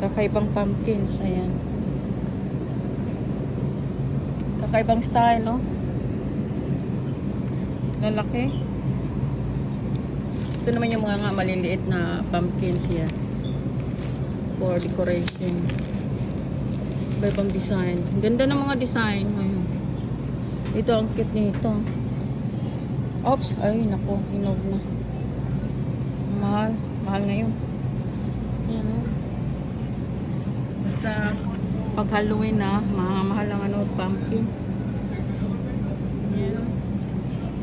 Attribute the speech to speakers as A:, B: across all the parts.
A: Kakaibang pumpkins. Ayan. Kakaibang style, no? Lalaki. Ito naman yung mga maliliit na pumpkins yan. For decoration. Iba-ibang design. Ganda ng mga design ngayon. Ito ang cute nito. Oops, ay nako, hinog na. Mahal, mahal ngayon. Ayan, oh. Basta pag Halloween na, mahal ang ano, pumpkin. Ayan, oh.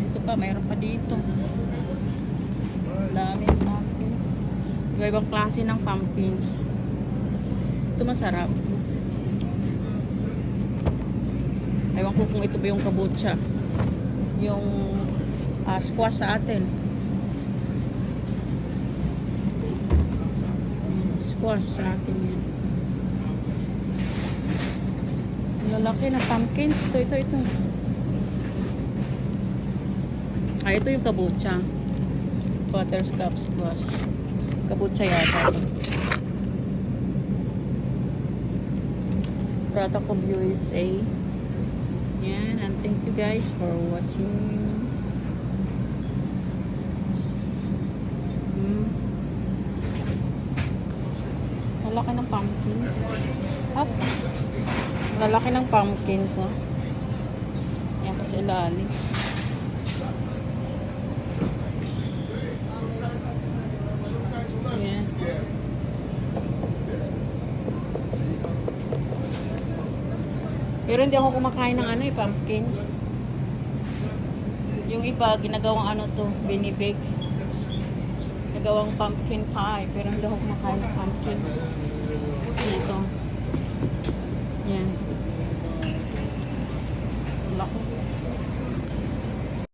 A: Ito pa, mayroon pa dito. Dami pumpkin. Iba-ibang klase ng pumpkins. Ito masarap. Ewan ko kung ito ba yung kabocha. Yung squash sa atin. Squash sa atin yan. Lalaki na pumpkins. Ito. Ito yung kabocha. Butterscotch squash. Kabocha yata. Product of USA. Yan, and thank you guys for watching. Lalaki ng pumpkin. Up. Lalaki ng pumpkins, no? Yan kasi ilalim. Yan. Pero hindi ako kumakain ng ano, pumpkins. Yung iba, ginagawang ano to, binibake. Nagawang pumpkin pie. Pero hindi ako kumakain ng pumpkin. Ito. Yan. Laki.